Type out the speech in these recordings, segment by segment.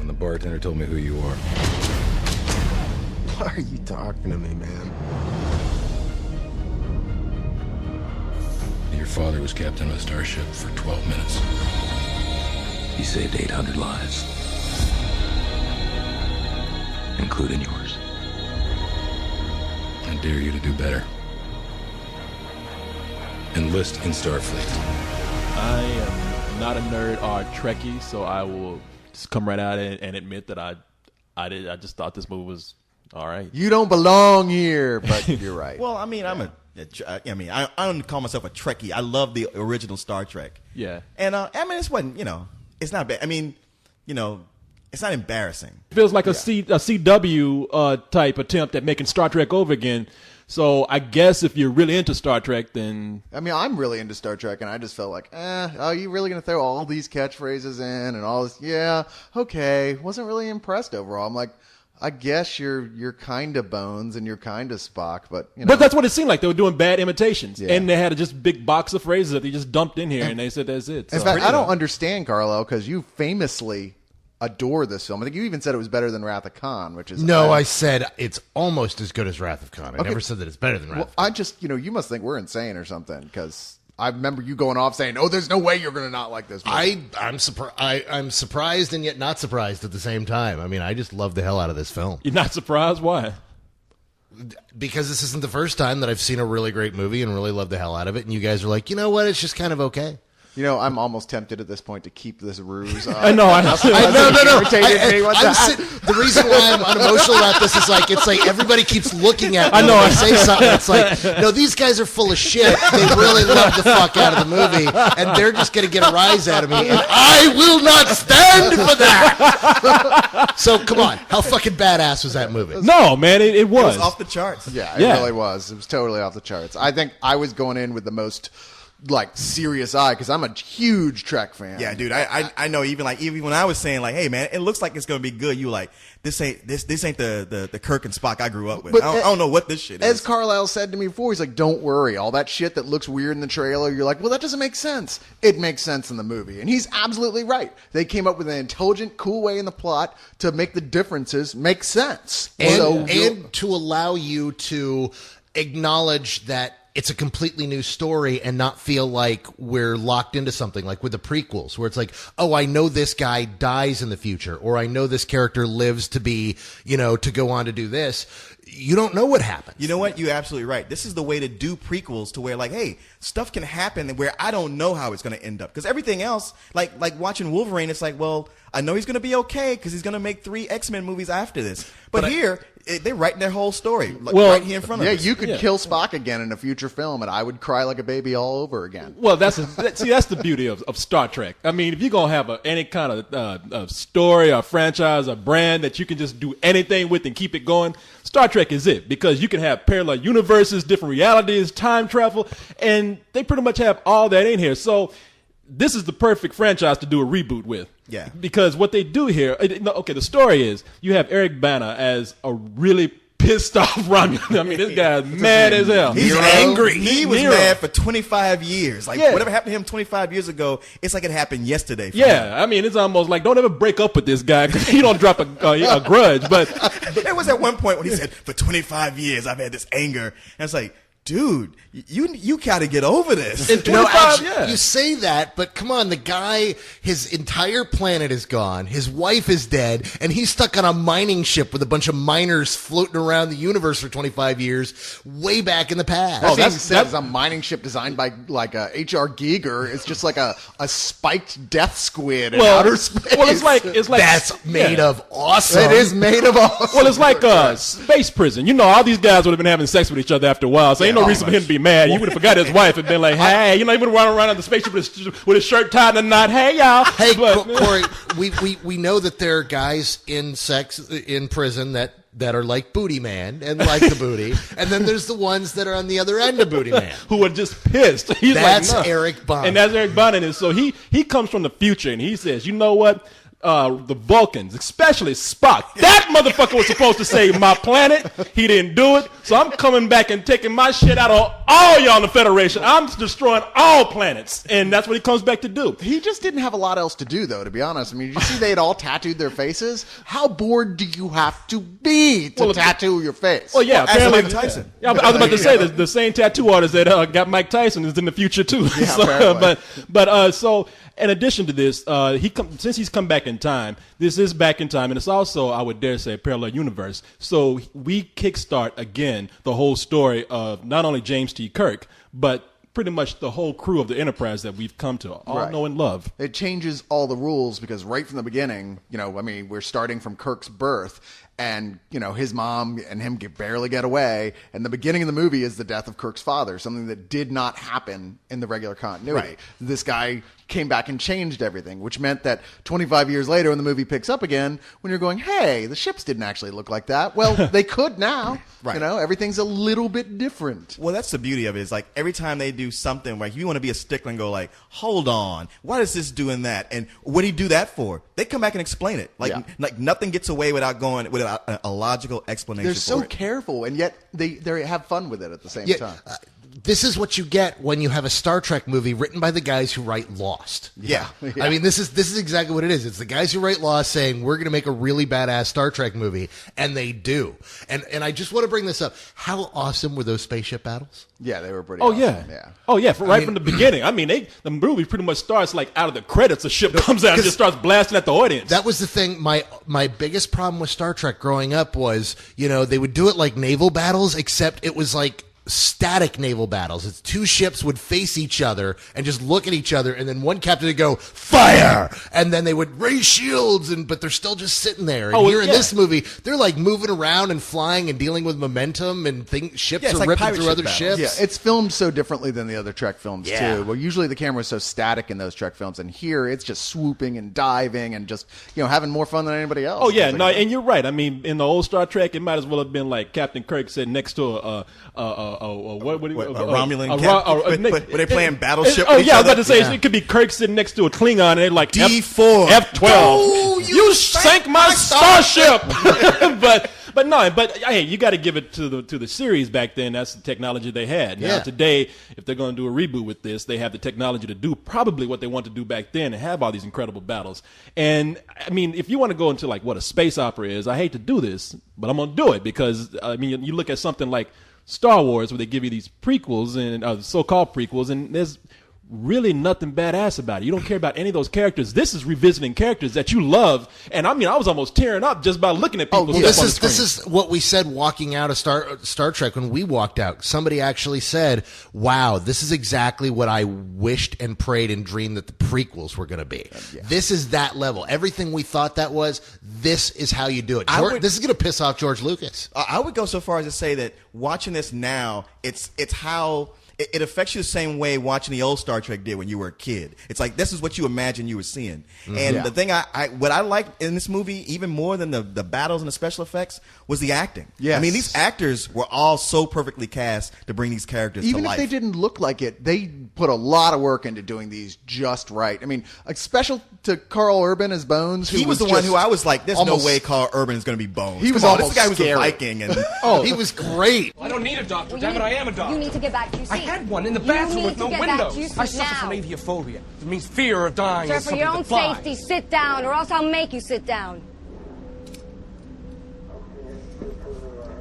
and the bartender told me who you are. Why are you talking to me, man? Your father was captain of a starship for 12 minutes. He saved 800 lives, including yours. I dare you to do better. Enlist in Starfleet. I am not a nerd or a Trekkie, so I will just come right out and admit that I just thought this movie was all right. You don't belong here, but you're right. Well, I mean, I don't call myself a Trekkie. I love the original Star Trek. Yeah. And I mean, this wasn't, it's not bad. I mean, it's not embarrassing. It feels like a CW type attempt at making Star Trek over again. So I guess if you're really into Star Trek, then... I mean, I'm really into Star Trek, and I just felt like, are you really going to throw all these catchphrases in and all this? Yeah, okay. Wasn't really impressed overall. I'm like, I guess you're kind of Bones and you're kind of Spock, but, But that's what it seemed like. They were doing bad imitations. Yeah. And they had just big box of phrases that they just dumped in here, and they said that's it. In So, fact, I don't understand, Carlo, because you famously adore this film. I think you even said it was better than Wrath of Khan, which is... No, I said it's almost as good as Wrath of Khan. I never said that it's better than Wrath of Khan. I just, you must think we're insane or something, because I remember you going off saying, there's no way you're going to not like this movie. I'm surprised and yet not surprised at the same time. I mean, I just love the hell out of this film. You're not surprised? Why? Because this isn't the first time that I've seen a really great movie and really loved the hell out of it, and you guys are like, you know what, it's just kind of okay. I'm almost tempted at this point to keep this ruse. I know. No. The reason why I'm unemotional about this is it's like everybody keeps looking at me. I know. I say something. It's like, no, these guys are full of shit. They really love the fuck out of the movie, and they're just going to get a rise out of me, and I will not stand for that. So come on, how fucking badass was that movie? No, man, it was. It was off the charts. Yeah, it really was. It was totally off the charts. I think I was going in with the most serious eye because I'm a huge Trek fan. Yeah, dude. I know. Even when I was saying hey man, it looks like it's gonna be good. You were like, this ain't the Kirk and Spock I grew up with. I don't know what this shit is. As Carlisle said to me before, he's like, don't worry, all that shit that looks weird in the trailer, you're like, well, that doesn't make sense. It makes sense in the movie, and he's absolutely right. They came up with an intelligent, cool way in the plot to make the differences make sense, and to allow you to acknowledge that it's a completely new story and not feel like we're locked into something like with the prequels where it's like, oh, I know this guy dies in the future, or I know this character lives to be, to go on to do this. You don't know what happens. You know what? You're absolutely right. This is the way to do prequels to where hey, stuff can happen where I don't know how it's going to end up. Because everything else, like watching Wolverine, it's like, well, I know he's going to be okay because he's going to make 3 X-Men movies after this. But here, they're writing their whole story right here in front of us. Yeah, you could kill Spock again in a future film, and I would cry like a baby all over again. Well, that's the beauty of Star Trek. I mean, if you're going to have any kind of story or franchise or brand that you can just do anything with and keep it going, Star Trek is it. Because you can have parallel universes, different realities, time travel, and they pretty much have all that in here. So this is the perfect franchise to do a reboot with. Yeah. Because what they do here, the story is you have Eric Bana as a really pissed off Romulan. I mean, this guy's mad as hell. He's angry. He was mad for 25 years. Whatever happened to him 25 years ago, it's like it happened yesterday. Yeah, I mean, it's almost like, don't ever break up with this guy because he don't drop a grudge. But there was at one point when he said, for 25 years, I've had this anger. And it's like, dude, you gotta get over this. You say that, but come on, the guy, his entire planet is gone, his wife is dead, and he's stuck on a mining ship with a bunch of miners floating around the universe for 25 years, way back in the past. That's a mining ship designed by H.R. Giger. It's just like a spiked death squid in outer space. Well, it's like that's made of awesome. It is made of awesome. Well, it's like space prison. All these guys would have been having sex with each other after a while, so ain't no reason for him to be mad. You would have forgot his wife and been like, hey, he would have run around on the spaceship with his shirt tied in a knot. Hey, y'all. Hey, Corey, we know that there are guys in prison that are like Booty Man and like the booty, and then there's the ones that are on the other end of Booty Man who are just pissed. That's Eric Bana. And that's Eric Bana. And so he comes from the future, and he says, you know what? the Vulcans, especially Spock. That motherfucker was supposed to save my planet. He didn't do it. So I'm coming back and taking my shit out of all y'all in the Federation. I'm destroying all planets. And that's what he comes back to do. He just didn't have a lot else to do, though, to be honest. I mean, did you see they had all tattooed their faces? How bored do you have to be to tattoo your face? Well, yeah, apparently Mike Tyson. Yeah, I was about to say the same tattoo artist that got Mike Tyson is in the future too. Yeah, so, so in addition to this, since he's come back in time, this is back in time, and it's also, I would dare say, a parallel universe. So we kickstart again the whole story of not only James T. Kirk, but pretty much the whole crew of the Enterprise that we've come to all know and love. It changes all the rules because right from the beginning, we're starting from Kirk's birth, and his mom and him barely get away, and the beginning of the movie is the death of Kirk's father, something that did not happen in the regular continuity. Right. This guy came back and changed everything, which meant that 25 years later when the movie picks up again, when you're going, hey, the ships didn't actually look like that, well, they could now. Right. Everything's a little bit different. Well, that's the beauty of it. Is like every time they do something, like you want to be a stickler and go like, hold on, why does this doing that? And what do you do that for? They come back and explain it. Like nothing gets away without a logical explanation. They're so for it. careful, and yet they have fun with it at the same time. This is what you get when you have a Star Trek movie written by the guys who write Lost. Yeah. I mean, this is exactly what it is. It's the guys who write Lost saying, we're going to make a really badass Star Trek movie, and they do. And I just want to bring this up. How awesome were those spaceship battles? Yeah, they were pretty Oh, awesome. yeah. Oh, yeah, from the beginning. I mean, the movie pretty much starts like out of the credits. A ship comes out and just starts blasting at the audience. That was the thing. My biggest problem with Star Trek growing up was, they would do it like naval battles, except it was like static naval battles. It's two ships would face each other and just look at each other, and then one captain would go fire, and then they would raise shields, but they're still just sitting there. And in this movie, they're like moving around and flying and dealing with momentum, and ships are like ripping through other battles. ships. Yeah, it's filmed so differently than the other Trek films too. Well, usually the camera is so static in those Trek films, and here it's just swooping and diving and just having more fun than anybody else. Oh yeah, no, and you're right. I mean, in the old Star Trek, it might as well have been like Captain Kirk sitting next to a Romulan were they playing Battleship? Oh yeah, I was about to say it could be Kirk sitting next to a Klingon, and they're like D4 F12. Oh, you sank my starship. but hey, you got to give it to the series back then. That's the technology they had. Now today, if they're going to do a reboot with this, they have the technology to do probably what they want to do back then and have all these incredible battles. And I mean, if you want to go into like what a space opera is, I hate to do this, but I'm going to do it because I mean, you look at something like Star Wars, where they give you these prequels and so-called prequels, and there's really nothing badass about it. You don't care about any of those characters. This is revisiting characters that you love, and I mean, I was almost tearing up just by looking at people. This is what we said walking out of Star Trek when we walked out. Somebody actually said, "Wow, this is exactly what I wished and prayed and dreamed that the prequels were going to be." This is that level. Everything we thought that was. This is how you do it. This is going to piss off George Lucas. I would go so far as to say that watching this now, it's how. It affects you the same way watching the old Star Trek did when you were a kid. It's like this is what you imagine you were seeing. And the thing what I liked in this movie even more than the battles and the special effects was the acting. Yes. I mean, these actors were all so perfectly cast to bring these characters to life. Even if they didn't look like it, they put a lot of work into doing these just right. I mean, like special to Carl Urban as Bones. He was the one who I was like, there's no way Carl Urban is going to be Bones. He was this guy was scary. a Viking. And he was great. I don't need a doctor. Damn it, I am a doctor. You need to get back to your seat. I had one in the bathroom with no windows. I suffer from now. aviophobia. It means fear of dying. Sir, is for something your own that flies. safety, sit down, or else I'll make you sit down.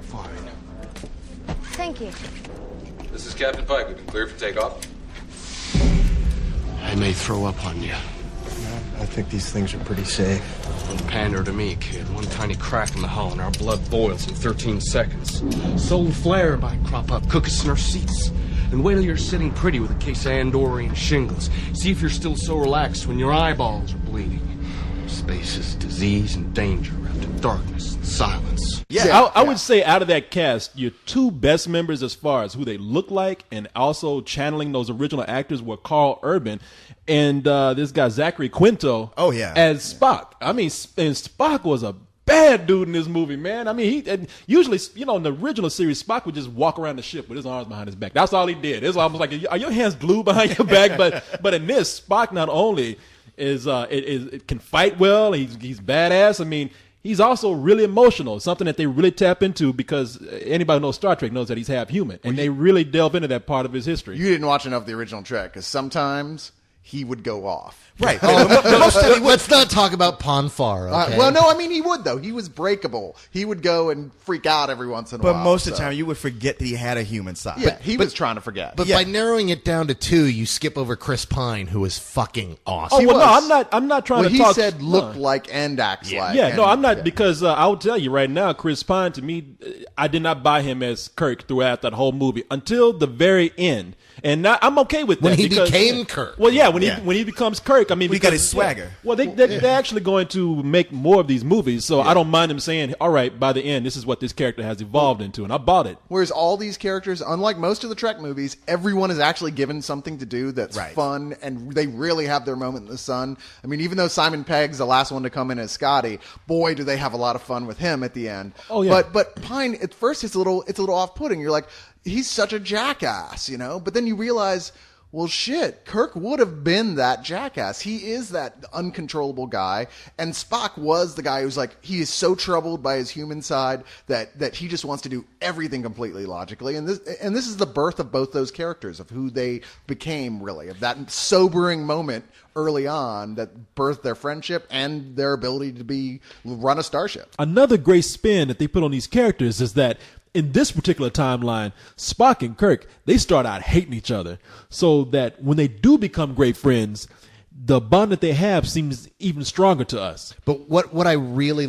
Fine. Thank you. This is Captain Pike. We've been cleared for takeoff. I may throw up on you. I think these things are pretty safe. Don't pander to me, kid. One tiny crack in the hull and our blood boils in 13 seconds. Solar flare might crop up, cook us in our seats. And wait till you're sitting pretty with a case of Andorian shingles. See if you're still so relaxed when your eyeballs are bleeding. Space is disease and danger wrapped in darkness and silence. I would say out of that cast, your two best members as far as who they look like and also channeling those original actors were Carl Urban and this guy Zachary Quinto. Oh, yeah. As Spock. I mean, and Spock was a bad dude in this movie, man. I mean, and usually, in the original series, Spock would just walk around the ship with his arms behind his back. That's all he did. It's almost like, are your hands glued behind your back? But in this, Spock not only it can fight well. He's badass. I mean, he's also really emotional, something that they really tap into because anybody who knows Star Trek knows that he's half human, and they really delve into that part of his history. You didn't watch enough of the original Trek because sometimes he would go off. Right. Let's not talk about Ponfar. Okay? Well, no, I mean he would though. He was breakable. He would go and freak out every once in a while. But most of the time, you would forget that he had a human side. Yeah, he was trying to forget. But by narrowing it down to 2, you skip over Chris Pine, who was fucking awesome. Oh, well, no, I'm not trying to he talk. said looked like and acts like. Yeah, and, no, I'm not because I will tell you right now, Chris Pine, to me, I did not buy him as Kirk throughout that whole movie until the very end. And I'm okay with that. When he because, became Kirk. Well, yeah, when he becomes Kirk, I mean, he got his swagger. Well, they're actually going to make more of these movies, so I don't mind them saying, all right, by the end, this is what this character has evolved into, and I bought it. Whereas all these characters, unlike most of the Trek movies, everyone is actually given something to do that's fun, and they really have their moment in the sun. I mean, even though Simon Pegg's the last one to come in as Scotty, boy, do they have a lot of fun with him at the end. Oh, yeah. But Pine, at first, it's a little off-putting. You're like, he's such a jackass, you know? But then you realize, well, shit, Kirk would have been that jackass. He is that uncontrollable guy. And Spock was the guy who's like, he is so troubled by his human side that he just wants to do everything completely logically. And this is the birth of both those characters, of who they became, really, of that sobering moment early on that birthed their friendship and their ability to run a starship. Another great spin that they put on these characters is that in this particular timeline, Spock and Kirk, they start out hating each other. So that when they do become great friends, the bond that they have seems even stronger to us. But what I really